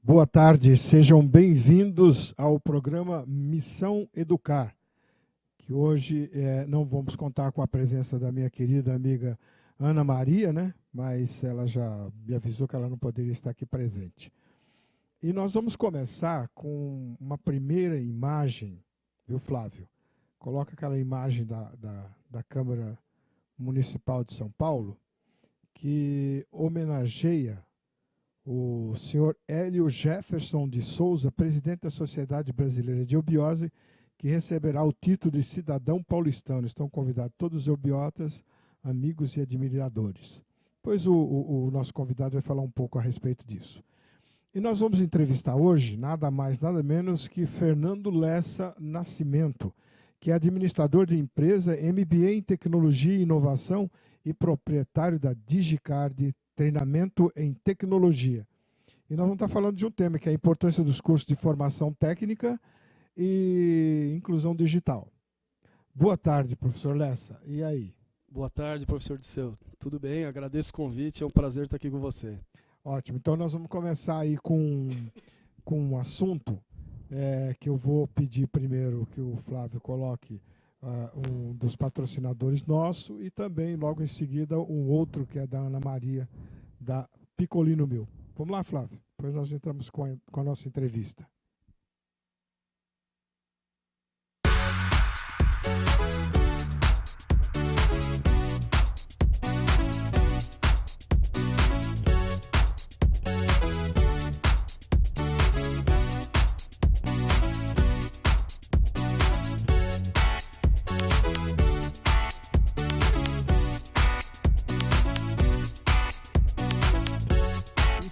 Boa tarde, sejam bem-vindos ao programa Missão Educar, que hoje não vamos contar com a presença da minha querida amiga Ana Maria, né? Mas ela já me avisou que ela não poderia estar aqui presente. E nós vamos começar com uma primeira imagem, viu, Flávio? Coloca aquela imagem da Câmara Municipal de São Paulo, que homenageia o senhor Hélio Jefferson de Souza, presidente da Sociedade Brasileira de Eubiose, que receberá o título de cidadão paulistano. Estão convidados todos os eubiotas, amigos e admiradores. Pois o nosso convidado vai falar um pouco a respeito disso. E nós vamos entrevistar hoje, nada mais, nada menos que Fernando Lessa Nascimento, que é administrador de empresa, MBA em Tecnologia e Inovação e proprietário da DigiCard, treinamento em tecnologia. E nós vamos estar falando de um tema que é a importância dos cursos de formação técnica e inclusão digital. Boa tarde, professor Lessa. E aí? Boa tarde, professor Disseu. Tudo bem? Agradeço o convite, é um prazer estar aqui com você. Ótimo. Então nós vamos começar aí com um assunto que eu vou pedir primeiro que o Flávio coloque um dos patrocinadores nosso e também, logo em seguida, um outro que é da Ana Maria, da Picolino Mil. Vamos lá, Flávio. Depois nós entramos com a nossa entrevista.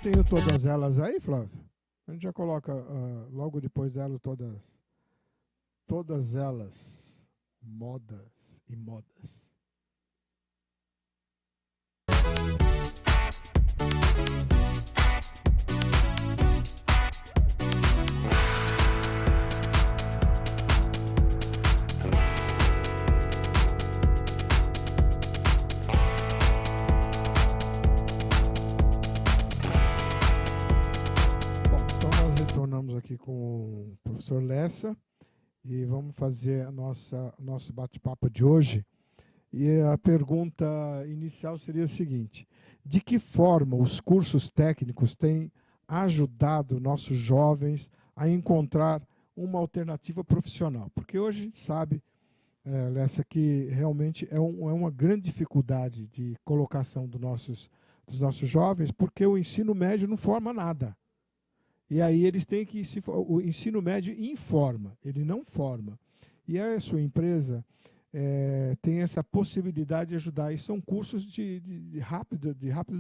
Tenho todas elas aí, Flávio? A gente já coloca logo depois dela todas elas, modas e modas. Retornamos aqui com o professor Lessa e vamos fazer nosso bate-papo de hoje. E a pergunta inicial seria a seguinte: de que forma os cursos técnicos têm ajudado nossos jovens a encontrar uma alternativa profissional? Porque hoje a gente sabe, Lessa, que realmente é uma grande dificuldade de colocação dos nossos jovens, porque o ensino médio não forma nada. E aí eles têm que o ensino médio informa, ele não forma. E a sua empresa tem essa possibilidade de ajudar. E são cursos de rápida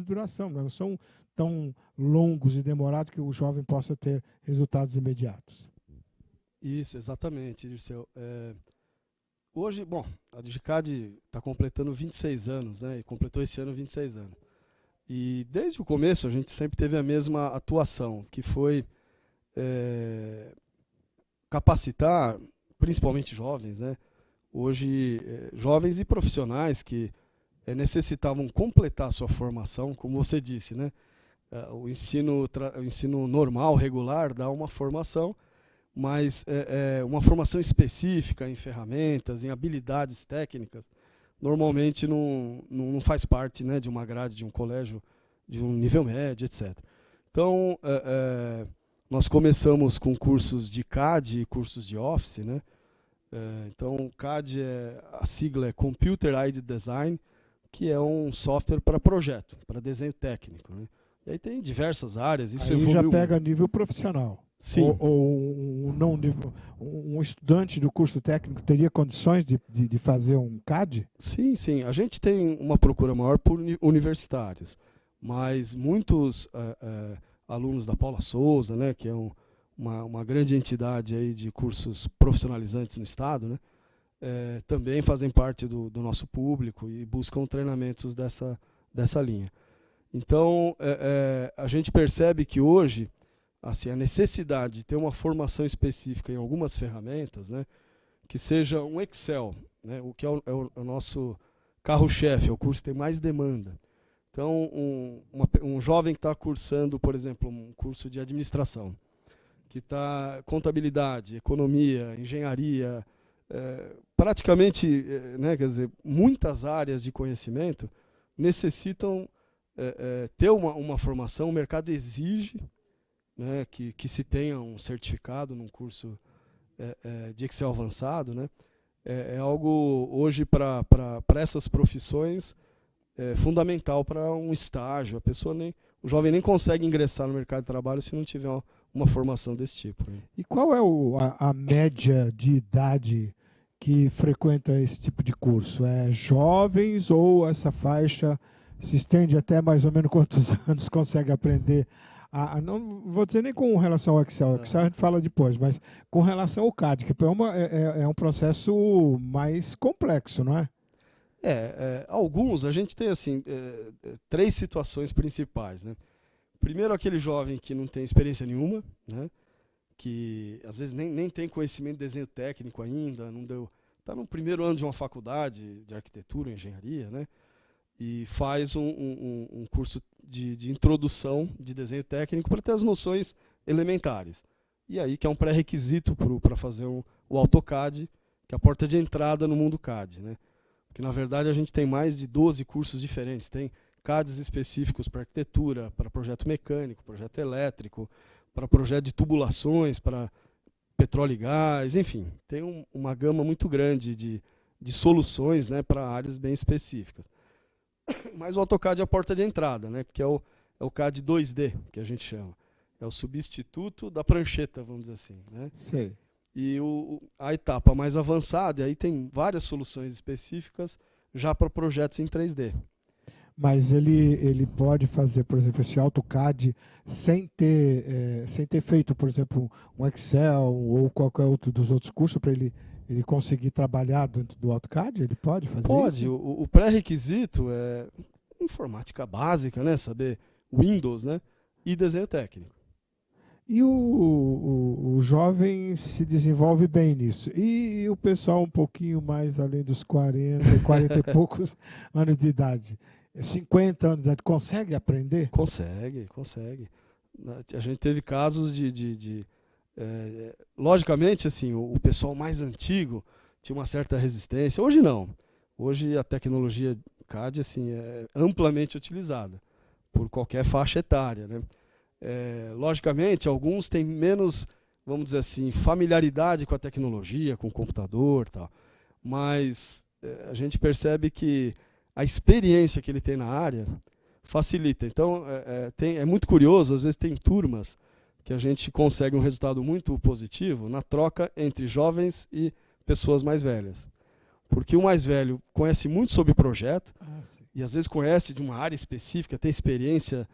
duração, não são tão longos e demorados que o jovem possa ter resultados imediatos. Isso, exatamente, Dirceu. Hoje, bom, a DigiCard está completando 26 anos, né? E completou esse ano 26 anos. E desde o começo a gente sempre teve a mesma atuação, que foi capacitar, principalmente jovens, né? Hoje, jovens e profissionais que necessitavam completar a sua formação, como você disse, né? O ensino normal, regular, dá uma formação, mas uma formação específica em ferramentas, em habilidades técnicas, normalmente não faz parte, né, de uma grade, de um colégio, de um nível médio, etc. Então, nós começamos com cursos de CAD e cursos de Office, né? Então, CAD, a sigla é Computer Aided Design, que é um software para projeto, para desenho técnico, né? E aí tem diversas áreas. Isso aí já pega nível profissional. Sim. Um estudante do curso técnico teria condições de fazer um CAD? Sim, sim. A gente tem uma procura maior por universitários, mas muitos alunos da Paula Souza, né, que é uma grande entidade aí de cursos profissionalizantes no estado, né, também fazem parte do nosso público e buscam treinamentos dessa linha. Então, a gente percebe que hoje, assim, a necessidade de ter uma formação específica em algumas ferramentas, né, que seja um Excel, né, o que é o nosso carro-chefe, é o curso que tem mais demanda. Então, um jovem que está cursando, por exemplo, um curso de administração, que está contabilidade, economia, engenharia, praticamente, né, quer dizer, muitas áreas de conhecimento necessitam ter uma formação, o mercado exige, né, que se tenha um certificado num curso de Excel avançado, né, é algo hoje para essas profissões fundamental para um estágio. O jovem nem consegue ingressar no mercado de trabalho se não tiver uma formação desse tipo, né? E qual é a média de idade que frequenta esse tipo de curso? É jovens ou essa faixa se estende até mais ou menos quantos anos consegue aprender? Não vou dizer nem com relação ao Excel, Excel a gente fala depois, mas com relação ao CAD, que é um processo mais complexo, não é? Alguns, a gente tem assim, 3 situações principais, né? Primeiro, aquele jovem que não tem experiência nenhuma, né? Que às vezes nem tem conhecimento de desenho técnico ainda, está no primeiro ano de uma faculdade de arquitetura, engenharia, né? E faz um curso de introdução de desenho técnico para ter as noções elementares. E aí que é um pré-requisito para fazer o AutoCAD, que é a porta de entrada no mundo CAD, né? Porque, na verdade, a gente tem mais de 12 cursos diferentes. Tem CADs específicos para arquitetura, para projeto mecânico, projeto elétrico, para projeto de tubulações, para petróleo e gás, enfim. Tem uma gama muito grande de soluções, né, para áreas bem específicas. Mas o AutoCAD é a porta de entrada, né, que é o CAD 2D, que a gente chama. É o substituto da prancheta, vamos dizer assim, né? Sei. E a etapa mais avançada, aí tem várias soluções específicas já para projetos em 3D. Mas ele pode fazer, por exemplo, esse AutoCAD sem ter feito, por exemplo, um Excel ou qualquer outro dos outros cursos para ele conseguir trabalhar dentro do AutoCAD? Ele pode fazer Pode. isso? O pré-requisito é informática básica, né? Saber Windows, né? E desenho técnico. E o jovem se desenvolve bem nisso. E o pessoal um pouquinho mais além dos 40 e poucos anos de idade, 50 anos de idade, consegue aprender? Consegue. A gente teve casos logicamente, assim, o pessoal mais antigo tinha uma certa resistência. Hoje não. Hoje a tecnologia CAD assim, é amplamente utilizada por qualquer faixa etária, né? Logicamente, alguns têm menos, vamos dizer assim, familiaridade com a tecnologia, com o computador, tal. Mas a gente percebe que a experiência que ele tem na área facilita. Então, é muito curioso, às vezes tem turmas que a gente consegue um resultado muito positivo na troca entre jovens e pessoas mais velhas. Porque o mais velho conhece muito sobre projeto, e às vezes conhece de uma área específica, tem experiência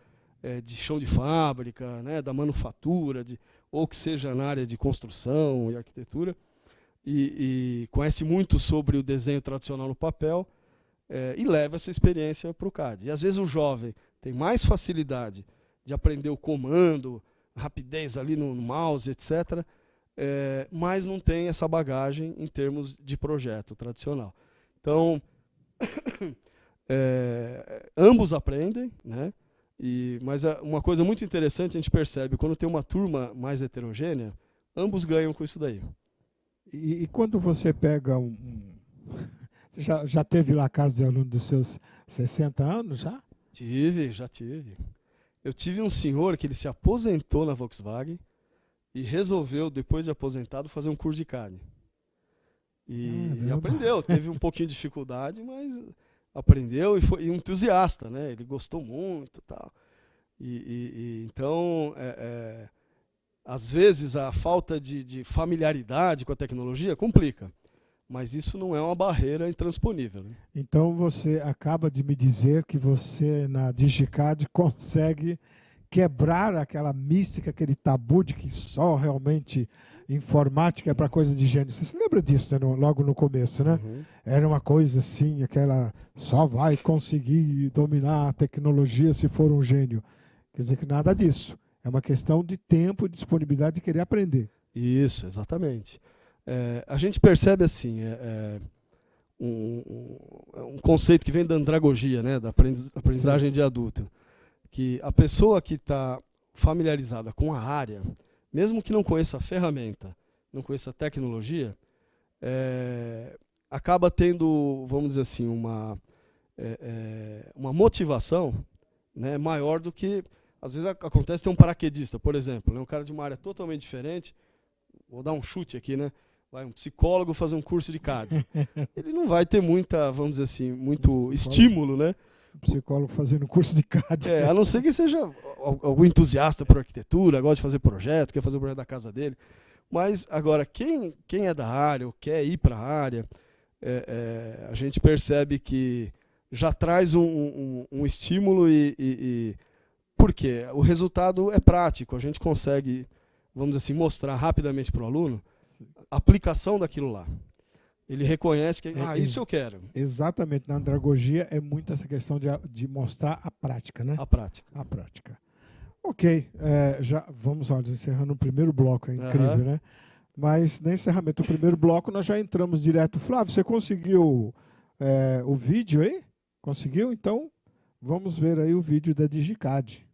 de chão de fábrica, né, da manufatura, ou que seja na área de construção e arquitetura, e conhece muito sobre o desenho tradicional no papel, e leva essa experiência para o CAD. E às vezes o jovem tem mais facilidade de aprender o comando, rapidez ali no mouse, etc., mas não tem essa bagagem em termos de projeto tradicional. Então, ambos aprendem, né? Mas uma coisa muito interessante a gente percebe, quando tem uma turma mais heterogênea, ambos ganham com isso daí. E quando você pega já teve lá a casa de aluno dos seus 60 anos, já? Já tive. Eu tive um senhor que ele se aposentou na Volkswagen e resolveu, depois de aposentado, fazer um curso de CAD. E aprendeu, teve um pouquinho de dificuldade, mas aprendeu e foi entusiasta, né? Ele gostou muito, tal. Então, às vezes a falta de familiaridade com a tecnologia complica, mas isso não é uma barreira intransponível, né? Então você acaba de me dizer que você na DigiCAD consegue quebrar aquela mística, aquele tabu de que só realmente informática é para coisa de gênio. Você se lembra disso, né? Logo no começo, né? Uhum. Era uma coisa assim, aquela só vai conseguir dominar a tecnologia se for um gênio. Quer dizer que nada disso. É uma questão de tempo e disponibilidade de querer aprender. Isso, exatamente. A gente percebe assim, um conceito que vem da andragogia, né, da aprendizagem de adulto, que a pessoa que está familiarizada com a área, mesmo que não conheça a ferramenta, não conheça a tecnologia, acaba tendo, vamos dizer assim, uma motivação, né, maior do que, às vezes acontece ter um paraquedista, por exemplo, né, um cara de uma área totalmente diferente, vou dar um chute aqui, né, vai um psicólogo fazer um curso de CAD. Ele não vai ter muita, vamos dizer assim, muito estímulo, né? O psicólogo fazendo curso de CAD. A não ser que seja algum entusiasta por arquitetura, gosta de fazer projeto, quer fazer o projeto da casa dele. Mas, agora, quem é da área ou quer ir para a área, a gente percebe que já traz um estímulo por quê? O resultado é prático, a gente consegue, vamos dizer assim, mostrar rapidamente para o aluno a aplicação daquilo lá. Ele reconhece que, isso eu quero. Exatamente, na andragogia é muito essa questão de mostrar a prática, né? A prática. A prática. Ok, já vamos encerrando o primeiro bloco, é incrível, né? Mas no encerramento do primeiro bloco nós já entramos direto. Flávio, você conseguiu o vídeo aí? Conseguiu? Então vamos ver aí o vídeo da DigiCAD.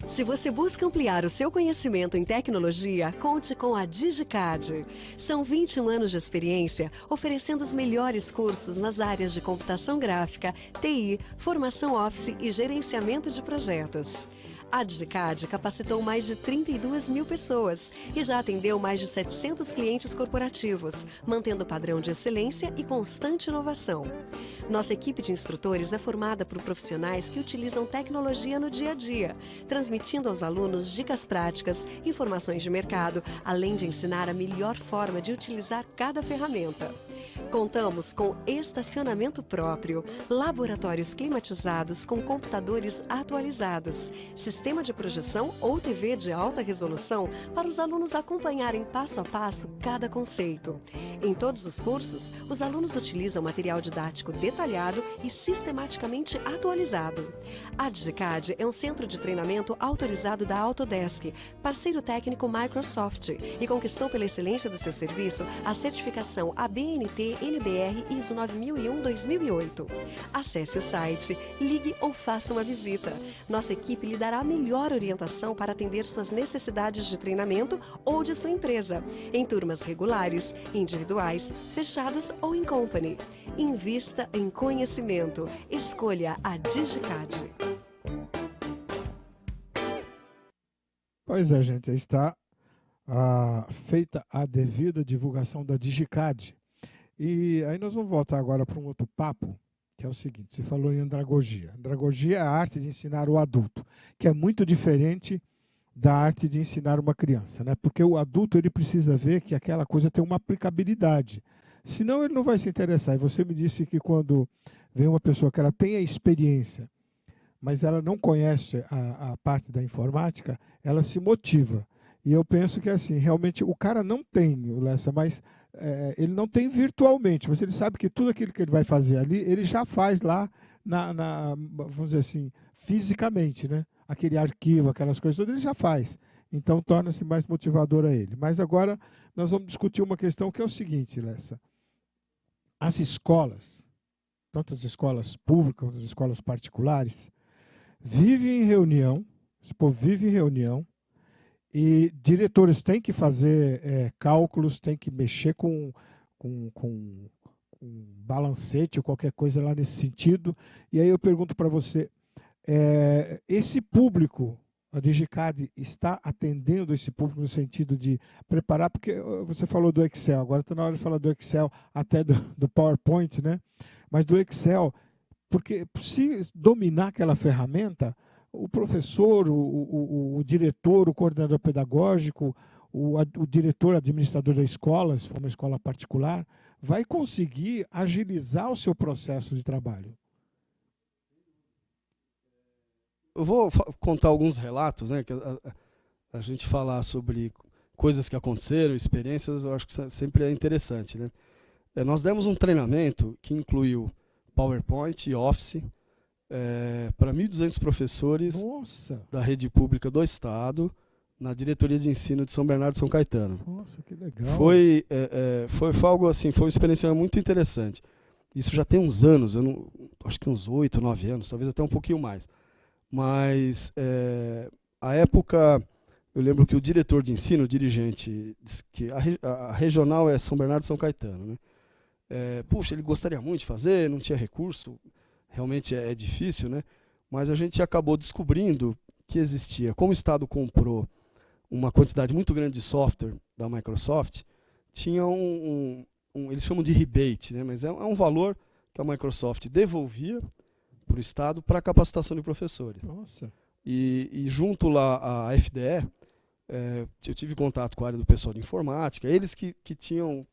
Se você busca ampliar o seu conhecimento em tecnologia, conte com a DigiCAD. São 21 anos de experiência, oferecendo os melhores cursos nas áreas de computação gráfica, TI, formação Office e gerenciamento de projetos. A DigiCAD capacitou mais de 32 mil pessoas e já atendeu mais de 700 clientes corporativos, mantendo o padrão de excelência e constante inovação. Nossa equipe de instrutores é formada por profissionais que utilizam tecnologia no dia a dia, transmitindo aos alunos dicas práticas, informações de mercado, além de ensinar a melhor forma de utilizar cada ferramenta. Contamos com estacionamento próprio, laboratórios climatizados com computadores atualizados, sistema de projeção ou TV de alta resolução para os alunos acompanharem passo a passo cada conceito. Em todos os cursos, os alunos utilizam material didático detalhado e sistematicamente atualizado. A DigiCAD é um centro de treinamento autorizado da Autodesk, parceiro técnico Microsoft, e conquistou pela excelência do seu serviço a certificação ABNT NBR ISO 9001-2008. Acesse o site, ligue ou faça uma visita. Nossa equipe lhe dará a melhor orientação para atender suas necessidades de treinamento ou de sua empresa, em turmas regulares, individuais, fechadas ou em company. Invista em conhecimento. Escolha a DigiCAD. Pois é, gente, está feita a devida divulgação da DigiCAD. E aí nós vamos voltar agora para um outro papo, que é o seguinte, você falou em andragogia. Andragogia é a arte de ensinar o adulto, que é muito diferente da arte de ensinar uma criança, né? Porque o adulto ele precisa ver que aquela coisa tem uma aplicabilidade, senão ele não vai se interessar. E você me disse que quando vem uma pessoa que ela tem a experiência, mas ela não conhece a parte da informática, ela se motiva. E eu penso que assim, realmente o cara não tem, Lessa, mas ele não tem virtualmente, mas ele sabe que tudo aquilo que ele vai fazer ali, ele já faz lá, vamos dizer assim, fisicamente, né? Aquele arquivo, aquelas coisas todas, ele já faz. Então, torna-se mais motivador a ele. Mas agora, nós vamos discutir uma questão que é o seguinte, Lessa. As escolas, tanto as escolas públicas quanto as escolas particulares, vivem em reunião, esse povo vive em reunião, e diretores têm que fazer cálculos, têm que mexer com balancete ou qualquer coisa lá nesse sentido. E aí eu pergunto para você, esse público, a DigiCAD está atendendo esse público no sentido de preparar, porque você falou do Excel, agora está na hora de falar do Excel, até do PowerPoint, né? Mas do Excel, porque se dominar aquela ferramenta, o professor, o diretor, o coordenador pedagógico, o diretor administrador da escola, se for uma escola particular, vai conseguir agilizar o seu processo de trabalho. Eu vou contar alguns relatos, né? Que a gente falar sobre coisas que aconteceram, experiências, eu acho que sempre é interessante, né? Nós demos um treinamento que incluiu PowerPoint e Office, para 1.200 professores da rede pública do Estado, na diretoria de ensino de São Bernardo e São Caetano. Nossa, que legal. Foi algo assim, foi uma experiência muito interessante. Isso já tem uns anos, acho que uns 8, 9 anos, talvez até um pouquinho mais. Mas, a época, eu lembro que o diretor de ensino, o dirigente, disse que a regional é São Bernardo e São Caetano, né? Puxa, ele gostaria muito de fazer, não tinha recurso, realmente é difícil, né? Mas a gente acabou descobrindo que existia. Como o Estado comprou uma quantidade muito grande de software da Microsoft, tinha eles chamam de rebate, né? Mas é um valor que a Microsoft devolvia para o Estado para a capacitação de professores. Nossa. E junto lá à FDE, eu tive contato com a área do pessoal de informática, eles que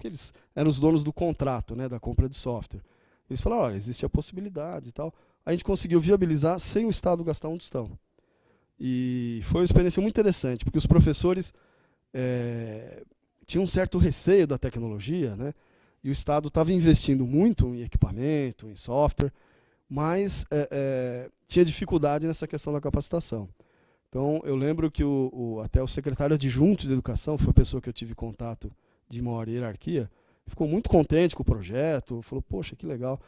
eles eram os donos do contrato, né, da compra de software. Eles falaram, olha, existe a possibilidade e tal. A gente conseguiu viabilizar sem o Estado gastar um tostão. E foi uma experiência muito interessante, porque os professores tinham um certo receio da tecnologia, né, e o Estado estava investindo muito em equipamento, em software, mas tinha dificuldade nessa questão da capacitação. Então, eu lembro que até o secretário adjunto de Educação, foi a pessoa que eu tive contato de maior hierarquia, ficou muito contente com o projeto, falou, poxa, que legal.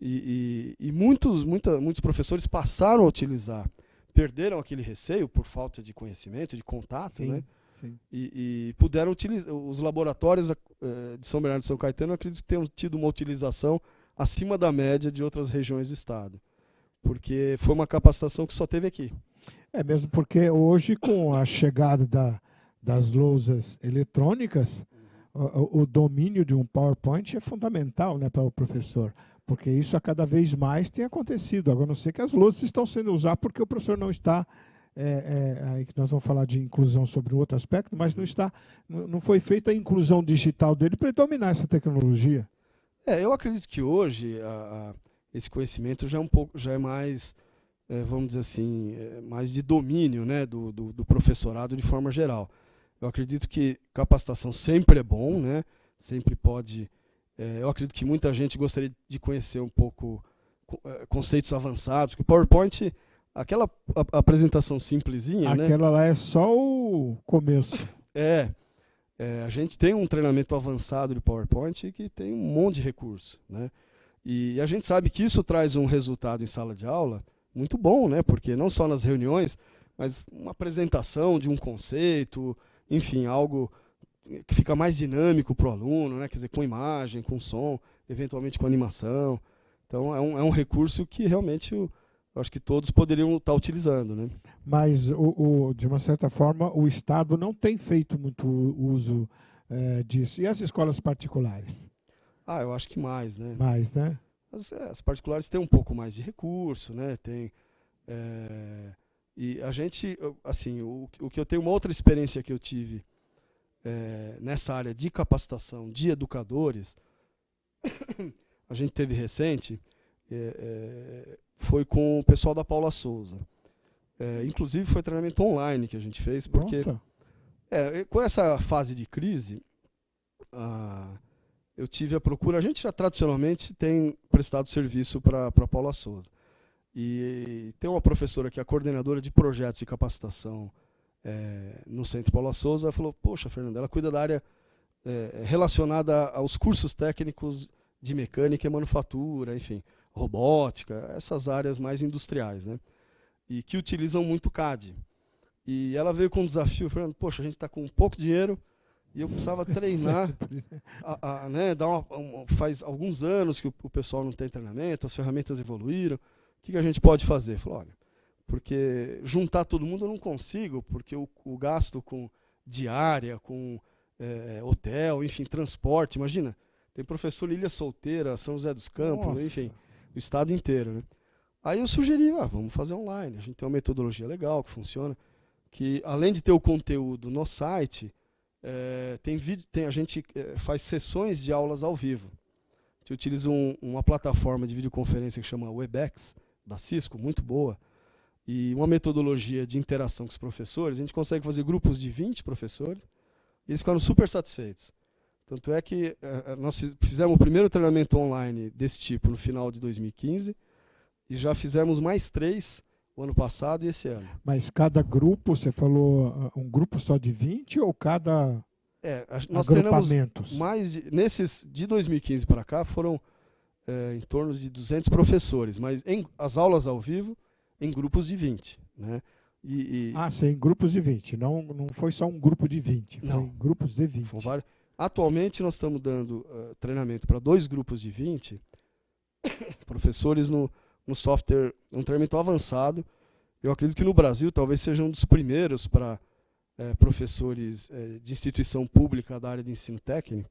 E muitos professores passaram a utilizar, perderam aquele receio por falta de conhecimento, de contato, sim, né? Sim. E puderam utilizar. Os laboratórios de São Bernardo e São Caetano, eu acredito que tenham tido uma utilização acima da média de outras regiões do estado, porque foi uma capacitação que só teve aqui. Mesmo porque hoje, com a chegada das lousas eletrônicas, o domínio de um PowerPoint é fundamental, né, para o professor, porque isso a cada vez mais tem acontecido. Agora, não sei que as lousas estão sendo usadas porque o professor não está, aí que nós vamos falar de inclusão sobre outro aspecto, mas não foi feita a inclusão digital dele para dominar essa tecnologia. Eu acredito que hoje esse conhecimento já é mais, vamos dizer assim, mais de domínio, né, do professorado de forma geral. Eu acredito que capacitação sempre é bom, né, sempre pode. Eu acredito que muita gente gostaria de conhecer um pouco conceitos avançados, que o PowerPoint, aquela apresentação simplesinha, aquela lá é só o começo. A gente tem um treinamento avançado de PowerPoint que tem um monte de recurso, né? E a gente sabe que isso traz um resultado em sala de aula muito bom, né? Porque não só nas reuniões, mas uma apresentação de um conceito, enfim, algo que fica mais dinâmico para o aluno, né? Quer dizer, com imagem, com som, eventualmente com animação. Então, é um recurso que realmente eu acho que todos poderiam estar utilizando, né? Mas, de uma certa forma, o Estado não tem feito muito uso disso. E as escolas particulares? Eu acho que mais, né? Mais, né? As particulares têm um pouco mais de recurso, né? E a gente, assim, o que eu tenho, uma outra experiência que eu tive nessa área de capacitação de educadores, a gente teve recente, foi com o pessoal da Paula Souza. Inclusive foi treinamento online que a gente fez, porque com essa fase de crise, eu tive a procura. A gente já tradicionalmente tem prestado serviço para a Paula Souza. E tem uma professora que é a coordenadora de projetos de capacitação no Centro Paula Souza. Ela falou, poxa, Fernanda, ela cuida da área relacionada aos cursos técnicos de mecânica e manufatura, enfim, robótica, essas áreas mais industriais, né? E que utilizam muito CAD. E ela veio com um desafio, falando, poxa, a gente está com pouco dinheiro e eu precisava treinar, né, faz alguns anos que o pessoal não tem treinamento, as ferramentas evoluíram, o que a gente pode fazer? Falou, olha, porque juntar todo mundo eu não consigo, porque o gasto com diária, com hotel, enfim, transporte, imagina, tem professor em Ilha Solteira, São José dos Campos, Nossa, enfim, o estado inteiro, né? Aí eu sugeri, vamos fazer online, a gente tem uma metodologia legal que funciona, que além de ter o conteúdo no site, a gente faz sessões de aulas ao vivo. A gente utiliza uma plataforma de videoconferência que chama Webex, da Cisco, muito boa, e uma metodologia de interação com os professores. A gente consegue fazer grupos de 20 professores, e eles ficaram super satisfeitos. Tanto é que nós fizemos o primeiro treinamento online desse tipo no final de 2015, e já fizemos mais 3 o ano passado e esse ano. Mas cada grupo, você falou um grupo só de 20 ou cada Nós treinamos agrupamentos? nesses de 2015 para cá foram em torno de 200 professores, mas as aulas ao vivo em grupos de 20, né? Sim, grupos de 20, não foi só um grupo de 20, não, foi em grupos de 20. Atualmente nós estamos dando treinamento para 2 grupos de 20 professores no software, um treinamento avançado. Eu acredito que no Brasil talvez seja um dos primeiros para professores de instituição pública da área de ensino técnico,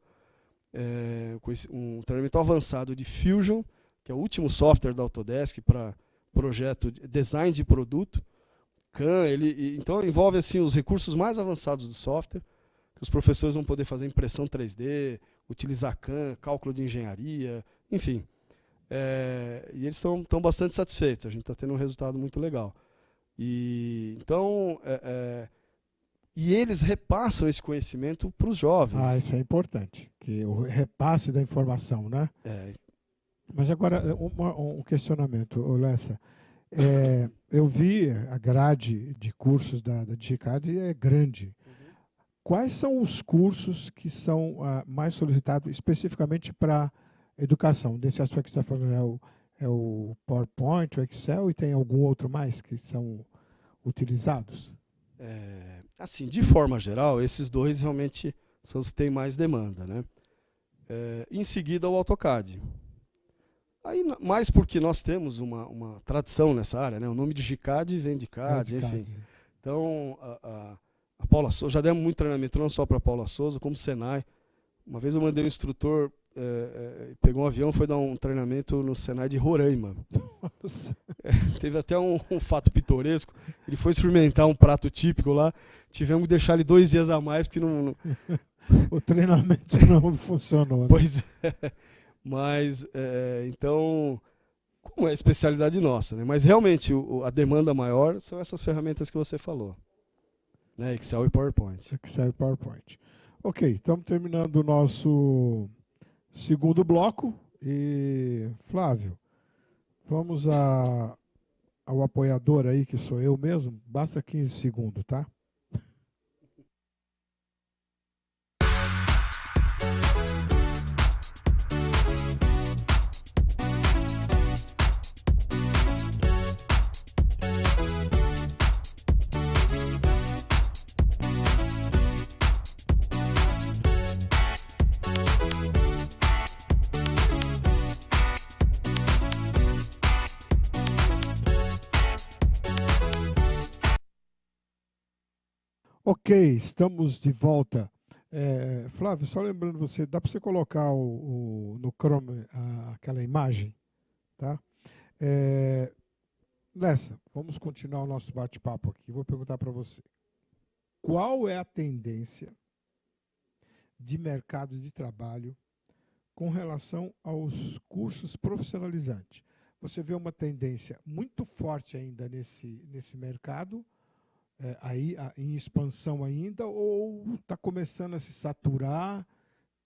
um treinamento avançado de Fusion, que é o último software da Autodesk para projeto de design de produto. CAM, então envolve assim, os recursos mais avançados do software, que os professores vão poder fazer impressão 3D, utilizar CAM, cálculo de engenharia, enfim. E eles estão bastante satisfeitos, a gente está tendo um resultado muito legal. Então, eles repassam esse conhecimento para os jovens. Isso é importante, que o repasse da informação, né? Mas agora, um questionamento, Lessa. Eu vi a grade de cursos da DigiCAD é grande. Quais são os cursos que são mais solicitados especificamente para educação? Desse aspecto que você está falando, é o PowerPoint, o Excel, e tem algum outro mais que são utilizados? Assim, de forma geral, esses 2 realmente são os que têm mais demanda, né? Em seguida, o AutoCAD. Aí, mais porque nós temos uma tradição nessa área, né? O nome de DigiCAD vem de CAD, enfim. Então, a Paula Souza, já demos muito treinamento não só para a Paula Souza, como o Senai. Uma vez eu mandei um instrutor, pegou um avião e foi dar um treinamento no Senai de Roraima. Teve até um fato pitoresco. Ele foi experimentar um prato típico lá, tivemos que deixar ele 2 dias a mais, porque não... O treinamento não funcionou. Né? Pois é. Mas, então, como é a especialidade nossa, né? Mas realmente a demanda maior são essas ferramentas que você falou, né? Excel e PowerPoint. Excel e PowerPoint. Ok, estamos terminando o nosso segundo bloco. E, Flávio, vamos ao apoiador aí, que sou eu mesmo. Basta 15 segundos, tá? Ok, estamos de volta. Flávio, só lembrando você, dá para você colocar no Chrome aquela imagem? Tá? Lessa, vamos continuar o nosso bate-papo aqui. Vou perguntar para você. Qual é a tendência de mercado de trabalho com relação aos cursos profissionalizantes? Você vê uma tendência muito forte ainda nesse mercado, aí em expansão ainda, ou está começando a se saturar?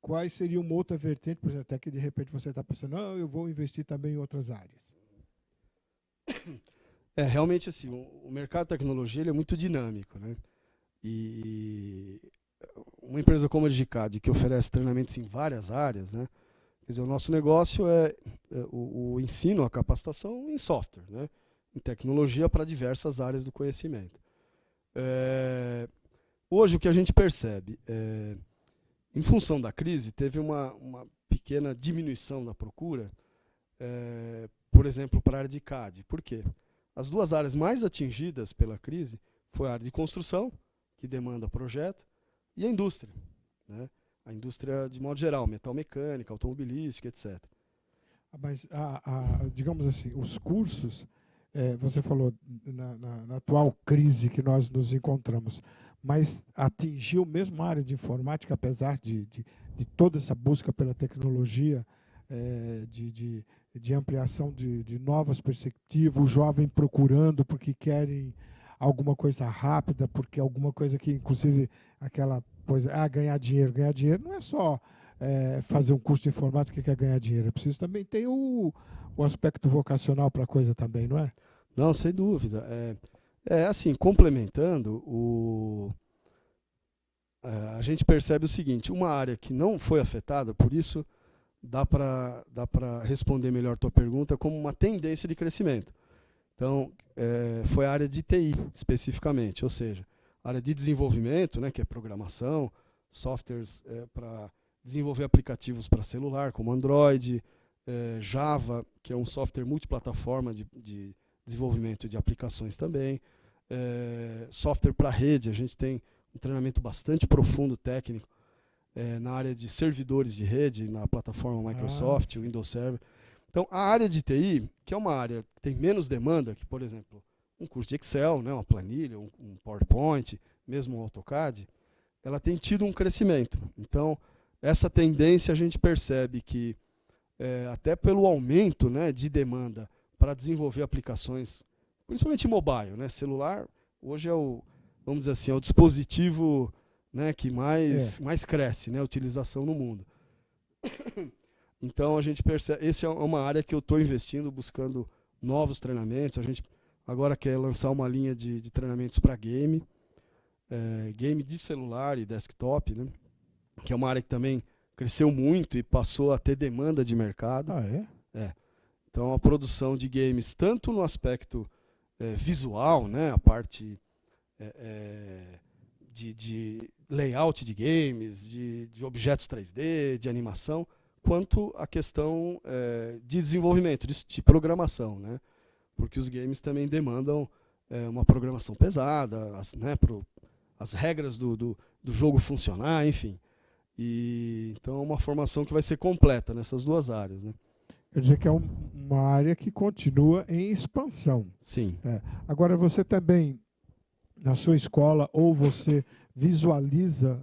Quais seriam uma outra vertente, por exemplo, até que de repente você está pensando, eu vou investir também em outras áreas? Realmente assim, o mercado de tecnologia ele é muito dinâmico, né? E uma empresa como a DigiCAD, que oferece treinamentos em várias áreas, né? Quer dizer, o nosso negócio é o ensino, a capacitação em software, né? Em tecnologia para diversas áreas do conhecimento. Hoje o que a gente percebe, em função da crise, teve uma pequena diminuição da procura, por exemplo, para a área de CAD. Por quê? As 2 áreas mais atingidas pela crise foi a área de construção, que demanda projeto, e a indústria, né? A indústria de modo geral, metal mecânica, automobilística, etc. Mas, digamos assim, os cursos, você falou na atual crise que nós nos encontramos, mas atingiu mesmo a área de informática, apesar de toda essa busca pela tecnologia, de ampliação de novas perspectivas, o jovem procurando porque querem alguma coisa rápida, porque alguma coisa que, inclusive, aquela coisa, ganhar dinheiro. Ganhar dinheiro não é só fazer um curso de informática que quer ganhar dinheiro, é preciso também ter o aspecto vocacional para a coisa também, não é? Não, sem dúvida. Assim, complementando, a gente percebe o seguinte, uma área que não foi afetada, por isso dá para responder melhor a tua pergunta como uma tendência de crescimento. Então, foi a área de TI, especificamente, ou seja, a área de desenvolvimento, né, que é programação, softwares para desenvolver aplicativos para celular, como Android, Java, que é um software multiplataforma de desenvolvimento de aplicações também, software para rede, a gente tem um treinamento bastante profundo técnico na área de servidores de rede, na plataforma Microsoft, Windows Server. Então, a área de TI, que é uma área que tem menos demanda que, por exemplo, um curso de Excel, né, uma planilha, um PowerPoint, mesmo um AutoCAD, ela tem tido um crescimento. Então, essa tendência a gente percebe que, até pelo aumento, né, de demanda para desenvolver aplicações, principalmente mobile, né, celular, hoje vamos dizer assim, é o dispositivo, né, que mais cresce, né, a utilização no mundo. Então a gente percebe, essa é uma área que eu estou investindo, buscando novos treinamentos. A gente agora quer lançar uma linha de treinamentos para game de celular e desktop, né, que é uma área que também cresceu muito e passou a ter demanda de mercado. Então a produção de games, tanto no aspecto visual, né, a parte de layout de games, de objetos 3D, de animação, quanto a questão de desenvolvimento, de programação, né? Porque os games também demandam uma programação pesada, as regras do jogo funcionar, enfim. Então é uma formação que vai ser completa nessas duas áreas, né? Quer dizer que é uma área que continua em expansão. Sim. Agora, você também, na sua escola, ou você visualiza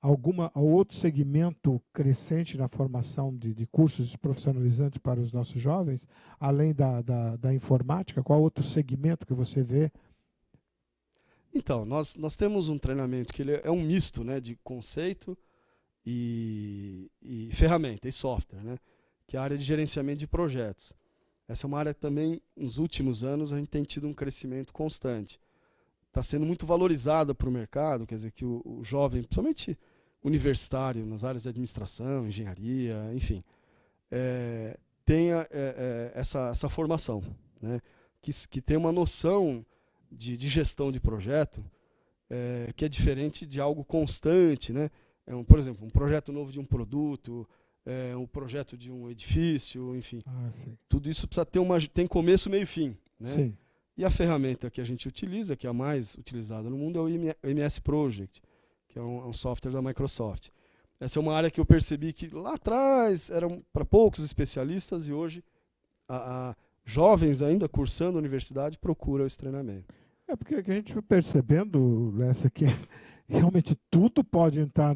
algum outro segmento crescente na formação de cursos profissionalizantes para os nossos jovens, além da informática? Qual outro segmento que você vê? Então, nós temos um treinamento que ele é um misto, né, de conceito e ferramenta, e software, né, que é a área de gerenciamento de projetos. Essa é uma área que também, nos últimos anos, a gente tem tido um crescimento constante. Está sendo muito valorizada para o mercado, quer dizer, que o jovem, principalmente universitário, nas áreas de administração, engenharia, enfim, tenha essa formação, né? Que tem uma noção de gestão de projeto que é diferente de algo constante, né? Por exemplo, um projeto novo de um produto, um projeto de um edifício, enfim. Tudo isso precisa tem começo, meio e fim, né? Sim. E a ferramenta que a gente utiliza, que é a mais utilizada no mundo, é o MS Project, que é um software da Microsoft. Essa é uma área que eu percebi que lá atrás era para poucos especialistas e hoje jovens ainda cursando a universidade procuram esse treinamento. Porque a gente vai percebendo, Lessa, que realmente tudo pode entrar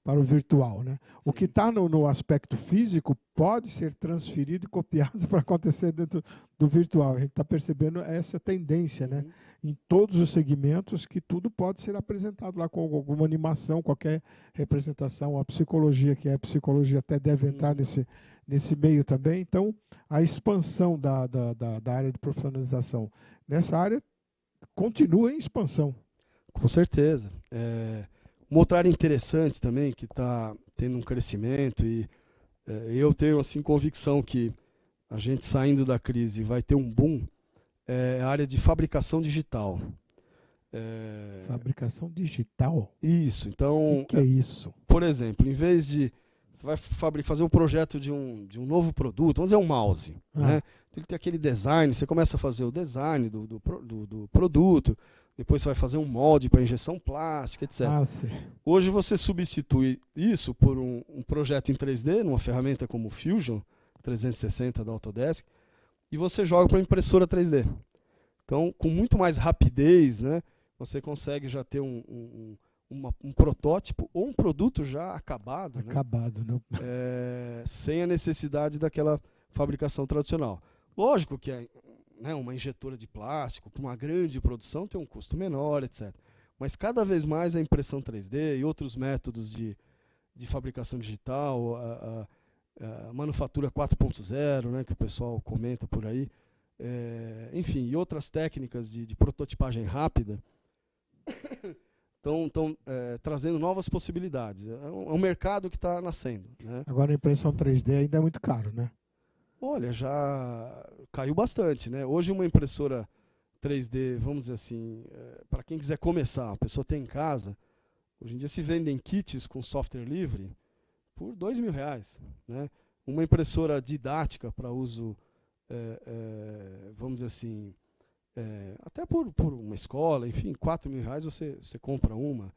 para o virtual, né? O que está no aspecto físico pode ser transferido e copiado para acontecer dentro do virtual. A gente está percebendo essa tendência, né? Em todos os segmentos, que tudo pode ser apresentado lá com alguma animação, qualquer representação. A psicologia, que é a psicologia, até deve entrar nesse meio também. Então, a expansão da área de profissionalização nessa área continua em expansão. Com certeza. Uma outra área interessante também, que está tendo um crescimento, e eu tenho assim, convicção que a gente saindo da crise vai ter um boom, é a área de fabricação digital. Fabricação digital? Isso. Então, o que é isso? Por exemplo, em vez de você vai fazer um projeto de um novo produto, vamos dizer um mouse, né? Ele tem aquele design, você começa a fazer o design do produto, depois você vai fazer um molde para injeção plástica, etc. Hoje você substitui isso por um projeto em 3D, numa ferramenta como o Fusion 360 da Autodesk, e você joga para uma impressora 3D. Então, com muito mais rapidez, né, você consegue já ter um protótipo ou um produto já acabado, né? Sem a necessidade daquela fabricação tradicional. Lógico que uma injetora de plástico, para uma grande produção, tem um custo menor, etc. Mas cada vez mais a impressão 3D e outros métodos de fabricação digital, a manufatura 4.0, né, que o pessoal comenta por aí, enfim, e outras técnicas de prototipagem rápida estão trazendo novas possibilidades. É um mercado que está nascendo, né? Agora a impressão 3D ainda é muito caro, né? Olha, já caiu bastante, né? Hoje uma impressora 3D, vamos dizer assim, para quem quiser começar, a pessoa tem em casa, hoje em dia se vendem kits com software livre por R$2.000, né? Uma impressora didática para uso, vamos dizer assim, até por uma escola, enfim, R$4.000 você compra uma.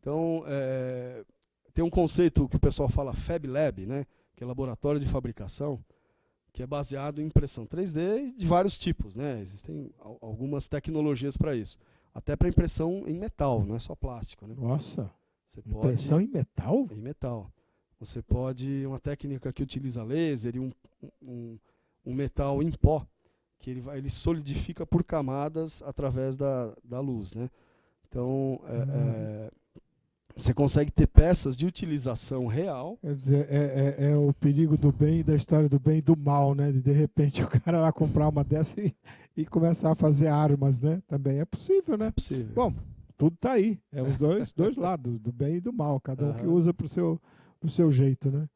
Então, tem um conceito que o pessoal fala Fab Lab, né? Que é laboratório de fabricação, que é baseado em impressão 3D de vários tipos, né? Existem algumas tecnologias para isso. Até para impressão em metal, não é só plástico, né? Nossa, Você impressão em metal? Em metal. Você pode, uma técnica que utiliza laser e um metal em pó, que ele solidifica por camadas através da luz, né? Então, você consegue ter peças de utilização real. Quer dizer, é o perigo do bem, da história do bem e do mal, né? De repente o cara lá comprar uma dessa e começar a fazer armas, né? Também é possível, né? É possível. Bom, tudo tá aí. É os dois lados, do bem e do mal. Cada um que usa pro seu jeito, né?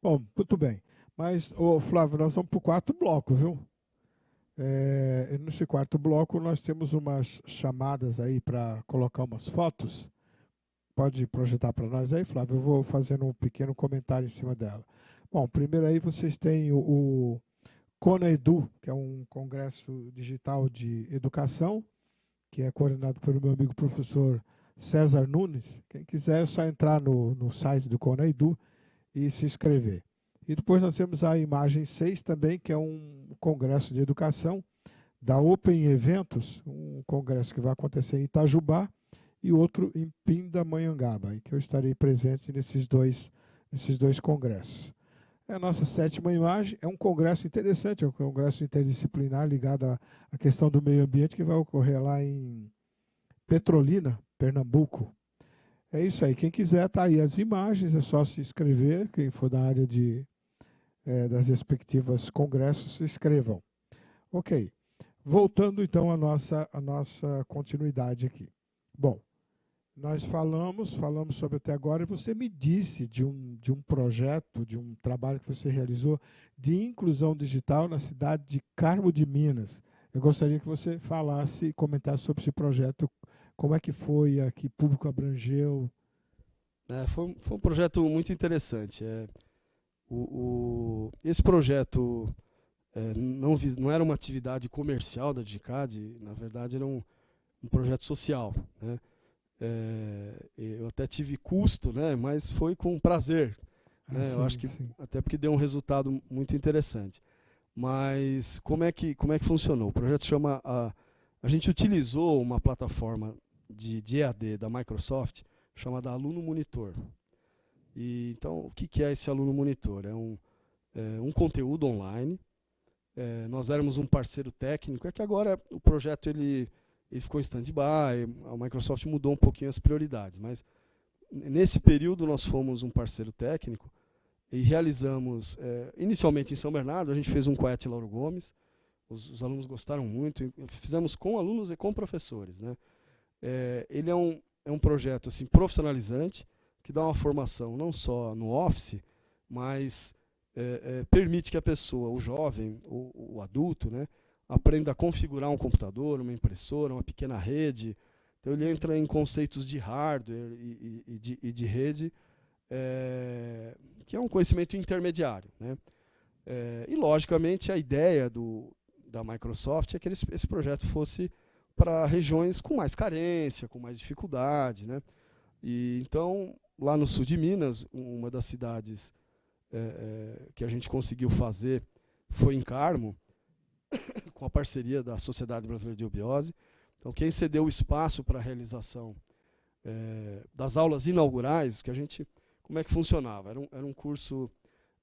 Bom, muito bem. Mas, Flávio, nós vamos pro quarto bloco, viu? Nesse quarto bloco nós temos umas chamadas aí para colocar umas fotos. Pode projetar para nós aí, Flávio? Eu vou fazendo um pequeno comentário em cima dela. Bom, primeiro aí vocês têm o CONAEDU, que é um congresso digital de educação, que é coordenado pelo meu amigo professor César Nunes. Quem quiser é só entrar no site do CONAEDU e se inscrever. E depois nós temos a imagem 6 também, que é um congresso de educação da Open Eventos, um congresso que vai acontecer em Itajubá, e outro em Pindamonhangaba, em que eu estarei presente nesses dois congressos. A nossa sétima imagem é um congresso interessante, é um congresso interdisciplinar ligado à questão do meio ambiente, que vai ocorrer lá em Petrolina, Pernambuco. É isso aí, quem quiser, tá aí as imagens, é só se inscrever, quem for da área das respectivas congressos, se inscrevam. Ok, voltando então à nossa continuidade aqui. Bom, nós falamos sobre até agora, e você me disse de um projeto, de um trabalho que você realizou de inclusão digital na cidade de Carmo de Minas. Eu gostaria que você falasse e comentasse sobre esse projeto, como é que foi, a que público abrangeu. Foi um projeto muito interessante. Esse projeto não era uma atividade comercial da DigiCAD, na verdade era um projeto social, né? Eu até tive custo, né, mas foi com prazer, né? Sim, eu acho que sim. até porque deu um resultado muito interessante. Mas como é que funcionou? O projeto chama a gente utilizou uma plataforma de EAD da Microsoft chamada Aluno Monitor. E então o que é esse Aluno Monitor? É um conteúdo online. Nós éramos um parceiro técnico. É que agora o projeto ele ficou em stand-by, a Microsoft mudou um pouquinho as prioridades, mas nesse período nós fomos um parceiro técnico e realizamos, inicialmente em São Bernardo, a gente fez um COET Lauro Gomes, os alunos gostaram muito, fizemos com alunos e com professores, né? Ele é um projeto assim, profissionalizante, que dá uma formação não só no Office, mas permite que a pessoa, o jovem, o adulto, né, aprenda a configurar um computador, uma impressora, uma pequena rede. Então ele entra em conceitos de hardware e de rede, que é um conhecimento intermediário, né? E logicamente a ideia da Microsoft é que esse projeto fosse para regiões com mais carência, com mais dificuldade, né? E então lá no sul de Minas, uma das cidades que a gente conseguiu fazer foi em Carmo, com a parceria da Sociedade Brasileira de Eubiose. Então, quem cedeu o espaço para a realização das aulas inaugurais, como é que funcionava? Era um curso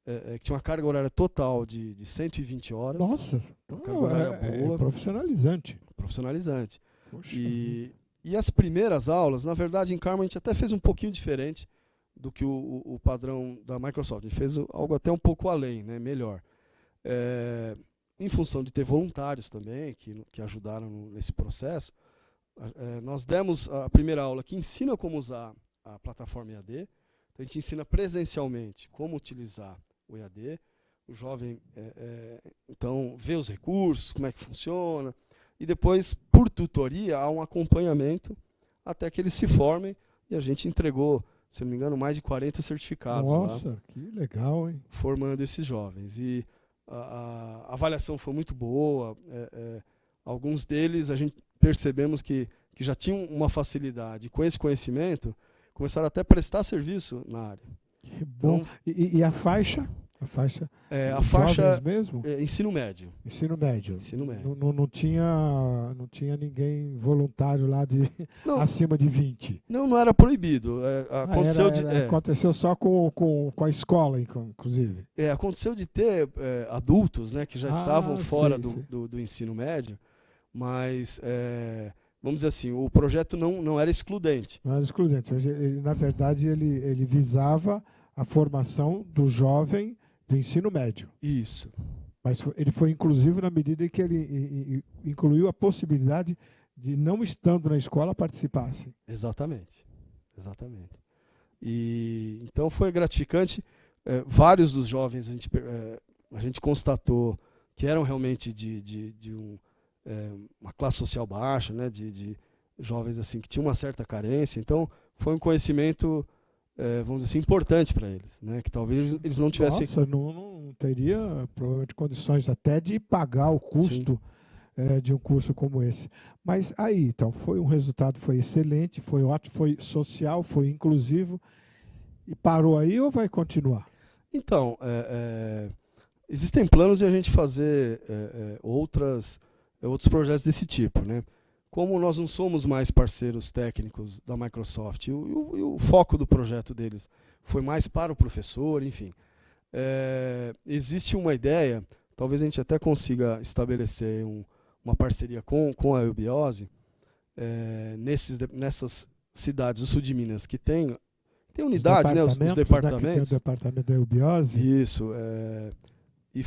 que tinha uma carga horária total de 120 horas. Nossa, uma carga horária boa. Profissionalizante. Profissionalizante. Poxa. E as primeiras aulas, na verdade, em Carmo a gente até fez um pouquinho diferente do que o padrão da Microsoft. A gente fez algo até um pouco além, né? Melhor. em função de ter voluntários também que ajudaram nesse processo, nós demos a primeira aula que ensina como usar a plataforma EAD. Então, a gente ensina presencialmente como utilizar o EAD. O jovem, então, vê os recursos, como é que funciona. E depois, por tutoria, há um acompanhamento até que eles se formem. E a gente entregou, se não me engano, mais de 40 certificados. Nossa, lá, que legal, hein? formando esses jovens. E a avaliação foi muito boa. Alguns deles, a gente percebemos que já tinham uma facilidade. Com esse conhecimento, começaram até a prestar serviço na área. Que bom. Então, E a faixa? A faixa? a faixa jovens mesmo? ensino médio. Ensino médio. Ensino médio. Não tinha ninguém voluntário lá acima de 20. Não era proibido. Aconteceu só com a escola, inclusive. Aconteceu de ter adultos, né, que já estavam fora sei. do ensino médio, mas, vamos dizer assim, o projeto não era excludente. Não era excludente. Na verdade, ele visava a formação do jovem do ensino médio. Isso. Mas ele foi inclusivo na medida em que ele incluiu a possibilidade de, não estando na escola, participassem. Exatamente. E então foi gratificante. Vários dos jovens a gente constatou que eram realmente de uma classe social baixa, né, de jovens assim que tinham uma certa carência. Então foi um conhecimento, vamos dizer assim, importante para eles, né, que talvez eles não tivessem. Nossa, não teria provavelmente condições até de pagar o custo de um curso como esse. Mas aí, então, o resultado foi excelente, foi ótimo, foi social, foi inclusivo. E parou aí ou vai continuar? Então, existem planos de a gente fazer outros projetos desse tipo, né? Como nós não somos mais parceiros técnicos da Microsoft, e o foco do projeto deles foi mais para o professor, enfim. Existe uma ideia, talvez a gente até consiga estabelecer uma parceria com a Eubiose, nessas cidades do sul de Minas que tem unidade, né, os departamentos. Né, que tem o departamento da Eubiose. Isso, e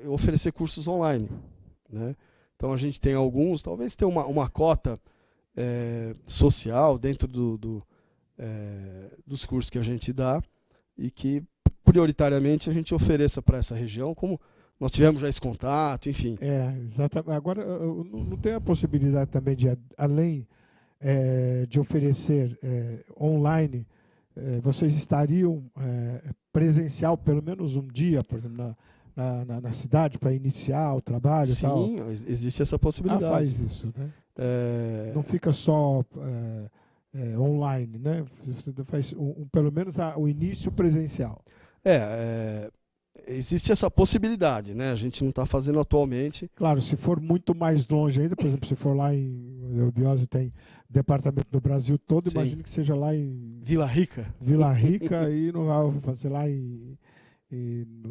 oferecer cursos online, né? Então a gente tem alguns, talvez tenha uma cota social dentro dos cursos que a gente dá e que prioritariamente a gente ofereça para essa região, como nós tivemos já esse contato, enfim. Exatamente. Agora, não tem a possibilidade também de, além de oferecer online, vocês estariam presencial pelo menos um dia, por exemplo, na cidade para iniciar o trabalho? Sim, tal? existe essa possibilidade. Faz isso, né? Não fica só online, né? Você faz pelo menos o início presencial. Existe essa possibilidade, né? A gente não está fazendo atualmente. Claro, se for muito mais longe ainda, por exemplo, se for lá em Eubiose, tem departamento do Brasil todo, imagino que seja lá em Vila Rica. Vila Rica e não vai fazer lá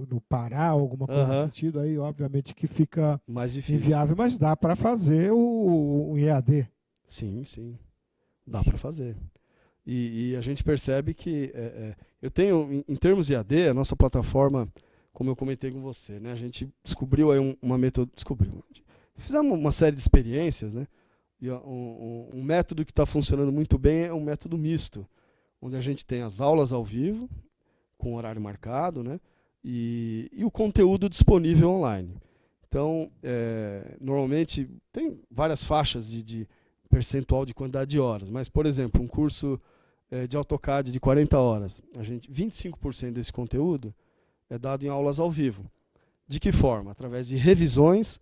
no Pará, alguma coisa nesse sentido, aí obviamente que fica mais difícil. Inviável, mas dá para fazer o EAD. Sim, dá para fazer. E a gente percebe que eu tenho, em termos EAD, a nossa plataforma, como eu comentei com você, né, a gente descobriu aí uma metodologia, fizemos uma série de experiências, né, e um método que está funcionando muito bem é um método misto, onde a gente tem as aulas ao vivo, com horário marcado, né, e o conteúdo disponível online. Então, normalmente, tem várias faixas de percentual de quantidade de horas, mas, por exemplo, um curso de AutoCAD de 40 horas, 25% desse conteúdo é dado em aulas ao vivo. De que forma? Através de revisões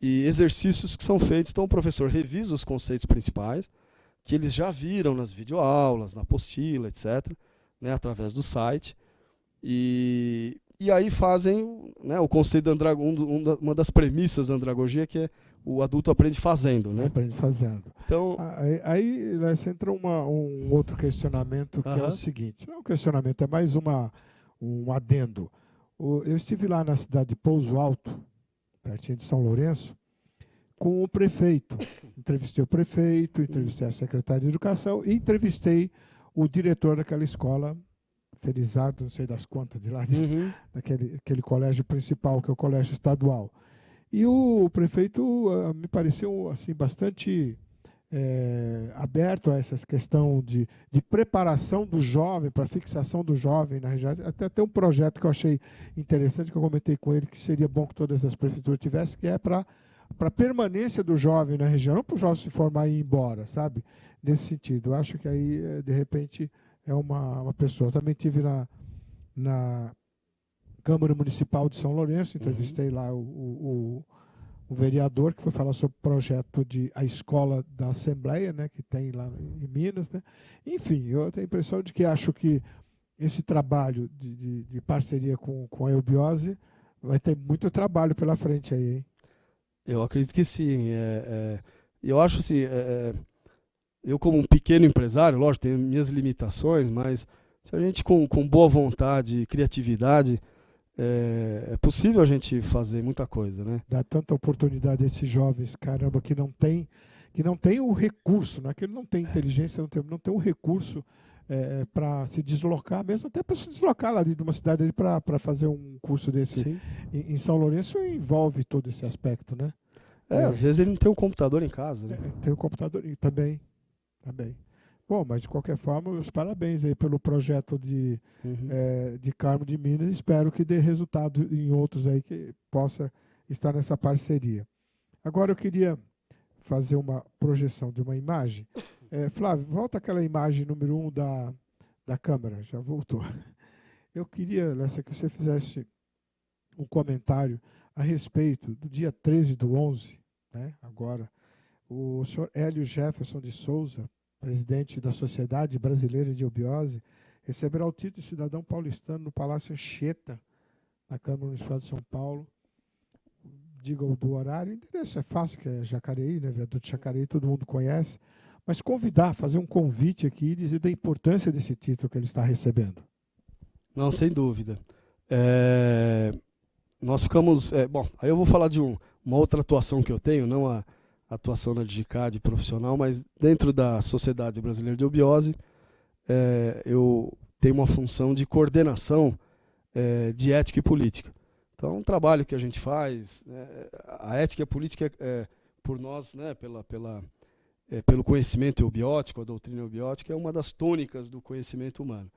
e exercícios que são feitos. Então, o professor revisa os conceitos principais, que eles já viram nas videoaulas, na apostila, etc., né, através do site. E aí fazem, né, o conceito da andragogia, uma das premissas da andragogia, que é o adulto aprende fazendo. Né? Aprende fazendo. Então, aí entra um outro questionamento, que é o seguinte. Não é um questionamento, é mais um adendo. Eu estive lá na cidade de Pouso Alto, pertinho de São Lourenço, com o prefeito. Entrevistei o prefeito, entrevistei a secretária de Educação e entrevistei o diretor daquela escola, Felizardo, não sei das quantas, de lá, daquele colégio principal, que é o colégio estadual. E o prefeito me pareceu assim, bastante aberto a essa questão de preparação do jovem, para fixação do jovem na região. Até tem um projeto que eu achei interessante, que eu comentei com ele, que seria bom que todas as prefeituras tivessem, que é para permanência do jovem na região, não para o jovem se formar e ir embora, sabe? Nesse sentido. Eu acho que aí, de repente, é uma pessoa. Eu também tive na Câmara Municipal de São Lourenço, entrevistei lá o vereador que foi falar sobre o projeto a escola da Assembleia, né, que tem lá em Minas, né? Enfim, eu tenho a impressão de que acho que esse trabalho de parceria com a Eubiose vai ter muito trabalho pela frente aí, hein? Eu acredito que sim. Eu acho assim, eu como um pequeno empresário, lógico, tenho minhas limitações, mas se a gente com boa vontade e criatividade, é possível a gente fazer muita coisa, né? Dá tanta oportunidade a esses jovens, caramba, que não tem o recurso, né? Que ele não tem inteligência, não tem o recurso para se deslocar, mesmo até para se deslocar lá de uma cidade ali para fazer um curso desse em São Lourenço, envolve todo esse aspecto, né? Às vezes ele não tem um computador em casa, né? Tem o computador também. Bom, mas de qualquer forma, os parabéns aí pelo projeto de Carmo de Minas. Espero que dê resultado em outros aí que possa estar nessa parceria. Agora eu queria fazer uma projeção de uma imagem. Flávio, volta aquela imagem número 1 da câmera. Já voltou. Eu queria, Lessa, que você fizesse um comentário a respeito do dia 13/11, né, agora. O senhor Hélio Jefferson de Souza, presidente da Sociedade Brasileira de Eubiose, receberá o título de cidadão paulistano no Palácio Anchieta, na Câmara Municipal de São Paulo. Diga o do horário, o endereço é fácil, que é Jacareí, né? Viaduto de Jacareí, todo mundo conhece. Mas fazer um convite aqui e dizer da importância desse título que ele está recebendo. Não, sem dúvida. Nós ficamos... bom, aí eu vou falar de uma outra atuação que eu tenho, não a atuação na DIGICAD profissional, mas dentro da Sociedade Brasileira de Eubiose, eu tenho uma função de coordenação de ética e política. Então, é um trabalho que a gente faz, a ética e a política por nós, né, pelo conhecimento eubiótico, a doutrina eubiótica, é uma das tônicas do conhecimento humano.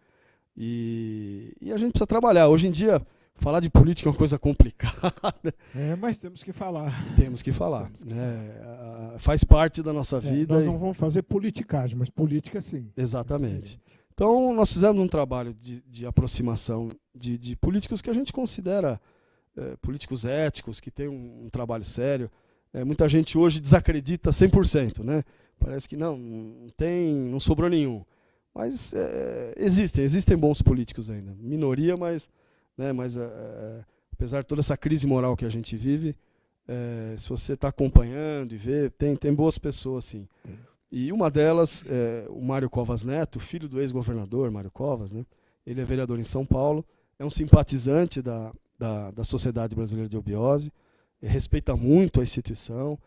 E a gente precisa trabalhar. Hoje em dia, falar de política é uma coisa complicada. Mas temos que falar. Temos que falar. Né? Faz parte da nossa vida. Nós não vamos fazer politicagem, mas política sim. Exatamente. Então, nós fizemos um trabalho de aproximação de políticos que a gente considera políticos éticos, que têm um trabalho sério. Muita gente hoje desacredita 100%, né? Parece que não sobrou nenhum. Mas existem bons políticos ainda. Minoria, mas apesar de toda essa crise moral que a gente vive, se você está acompanhando e vê, tem boas pessoas, sim. E uma delas, o Mário Covas Neto, filho do ex-governador Mário Covas, né? Ele é vereador em São Paulo, é um simpatizante da Sociedade Brasileira de Eubiose, respeita muito a instituição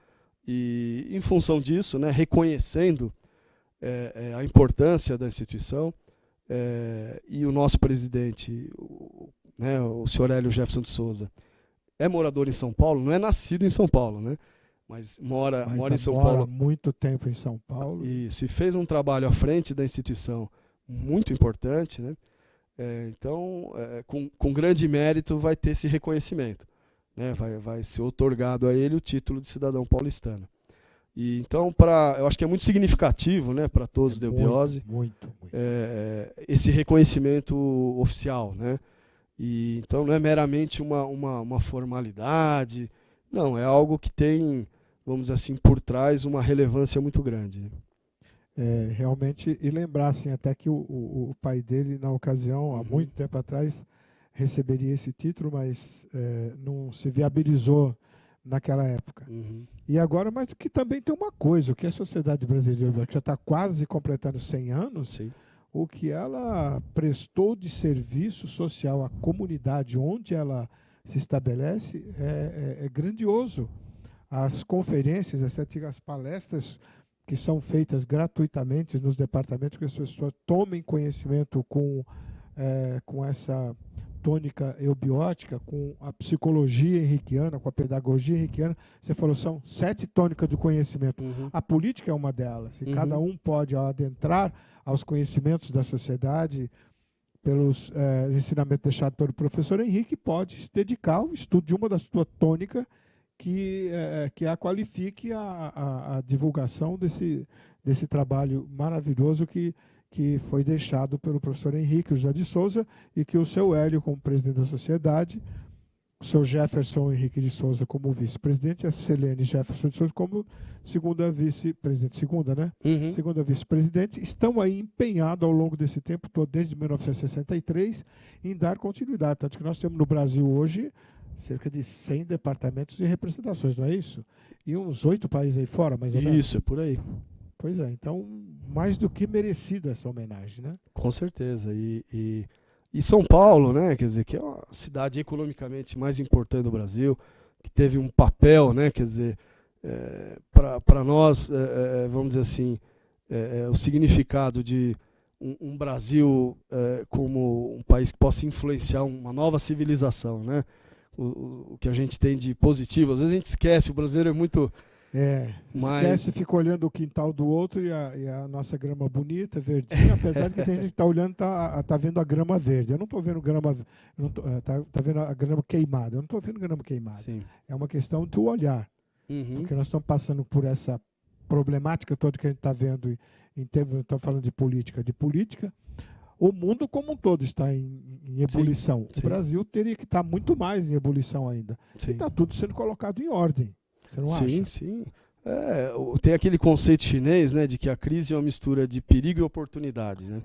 e, em função disso, né, reconhecendo a importância da instituição, e o nosso presidente, o senhor Hélio Jefferson de Souza, é morador em São Paulo, não é nascido em São Paulo, né? Mas mora em São Paulo há muito tempo em São Paulo. Isso, e fez um trabalho à frente da instituição muito importante, né? Então, com grande mérito, vai ter esse reconhecimento, né? Vai ser otorgado a ele o título de cidadão paulistano. E então, eu acho que é muito significativo, né, para todos da Eubiose, muito. esse reconhecimento oficial, né? E então não é meramente uma formalidade, não, é algo que tem, vamos dizer assim, por trás uma relevância muito grande. Realmente, e lembrar assim, até que o pai dele, na ocasião, há muito tempo atrás, receberia esse título, mas não se viabilizou naquela época. E agora, mas que também tem uma coisa, o que a Sociedade Brasileira, que já está quase completando 100 anos, sim, o que ela prestou de serviço social à comunidade onde ela se estabelece é grandioso. As conferências, as palestras que são feitas gratuitamente nos departamentos, que as pessoas tomem conhecimento com essa tônica eubiótica, com a psicologia henriquiana, com a pedagogia henriquiana. Você falou, são 7 tônicas do conhecimento. A política é uma delas. E cada um pode, ao adentrar aos conhecimentos da sociedade, pelos ensinamentos deixados pelo professor Henrique, pode se dedicar ao estudo de uma das suas tônicas que a qualifique a divulgação desse trabalho maravilhoso que foi deixado pelo professor Henrique José de Souza e que o seu Hélio, como presidente da sociedade, o seu Jefferson Henrique de Souza como vice-presidente e a Selene Jefferson de Souza como segunda vice-presidente, segunda vice-presidente, estão aí empenhados ao longo desse tempo todo, desde 1963, em dar continuidade. Tanto que nós temos no Brasil hoje cerca de 100 departamentos de representações, não é isso? E uns 8 países aí fora, mais ou menos. Isso, é por aí. Pois é, então, mais do que merecida essa homenagem, né? Com certeza. E São Paulo, né, quer dizer, que é a cidade economicamente mais importante do Brasil, que teve um papel, né, quer dizer, para nós, vamos dizer assim, o significado de um Brasil como um país que possa influenciar uma nova civilização, né? O que a gente tem de positivo. Às vezes a gente esquece, o brasileiro é muito... esquece, fica olhando o quintal do outro e a nossa grama bonita, verdinha, apesar de que tem gente que está olhando, tá vendo a grama verde. Eu não estou vendo grama, tá vendo a grama queimada. Eu não estou vendo grama queimada. Sim. É uma questão do olhar. Porque nós estamos passando por essa problemática toda que a gente está vendo em termos, estamos falando de política. O mundo como um todo está em ebulição. Sim. O Brasil teria que estar muito mais em ebulição ainda. Sim. E está tudo sendo colocado em ordem. Você não acha? Sim. Tem aquele conceito chinês, né, de que a crise é uma mistura de perigo e oportunidade, né?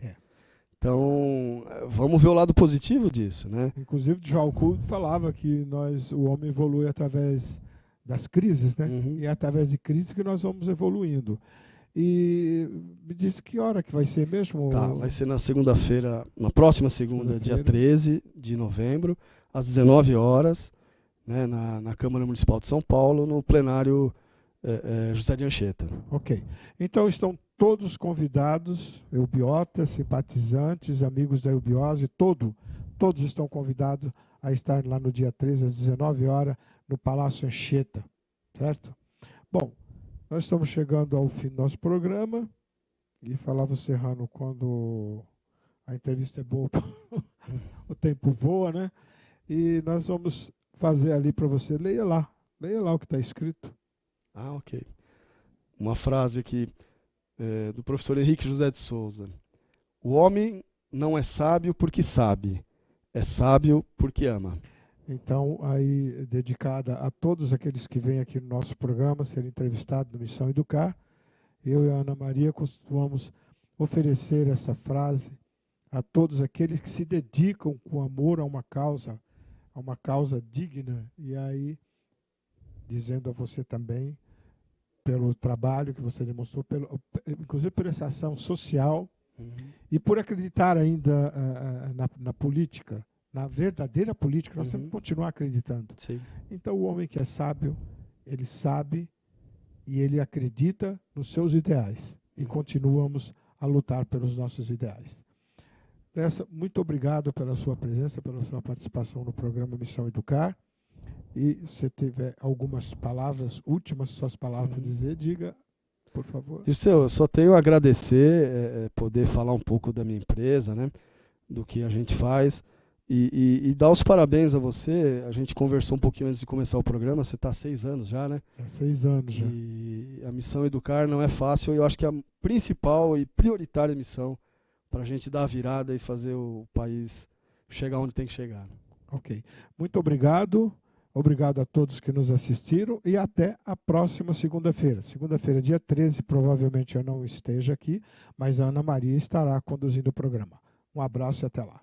Então, vamos ver o lado positivo disso, né? Inclusive, João Kuhn falava que o homem evolui através das crises, né? E é através de crises que nós vamos evoluindo. E me disse que hora que vai ser mesmo? Vai ser na segunda-feira, na próxima segunda, dia 13 de novembro, às 19 horas, né, na Câmara Municipal de São Paulo, no plenário José de Anchieta. Ok. Então estão todos convidados, eubiotas, simpatizantes, amigos da eubiose, todos estão convidados a estar lá no dia 13, às 19 horas, no Palácio Anchieta, certo? Bom, nós estamos chegando ao fim do nosso programa e falava o Serrano, quando a entrevista é boa, o tempo voa, né? E nós vamos fazer ali para você, leia lá o que está escrito. Ok. Uma frase aqui do professor Henrique José de Souza. O homem não é sábio porque sabe, é sábio porque ama. Então, aí, dedicada a todos aqueles que vêm aqui no nosso programa, ser entrevistados no Missão Educar, eu e a Ana Maria costumamos oferecer essa frase a todos aqueles que se dedicam com amor a uma causa digna, e aí, dizendo a você também, pelo trabalho que você demonstrou, inclusive por essa ação social, e por acreditar ainda na política, na verdadeira política, nós temos que continuar acreditando. Sim. Então, o homem que é sábio, ele sabe e ele acredita nos seus ideais. E continuamos a lutar pelos nossos ideais. Muito obrigado pela sua presença, pela sua participação no programa Missão Educar. E se tiver algumas palavras, suas palavras para dizer, diga, por favor. Dirceu, eu só tenho a agradecer, poder falar um pouco da minha empresa, né, do que a gente faz. E dar os parabéns a você. A gente conversou um pouquinho antes de começar o programa. Você está há 6 anos já, né? Há 6 anos já. E a missão Educar não é fácil. Eu acho que é a principal e prioritária missão para a gente dar a virada e fazer o país chegar onde tem que chegar. Ok. Muito obrigado. Obrigado a todos que nos assistiram e até a próxima segunda-feira. Segunda-feira, dia 13, provavelmente eu não esteja aqui, mas a Ana Maria estará conduzindo o programa. Um abraço e até lá.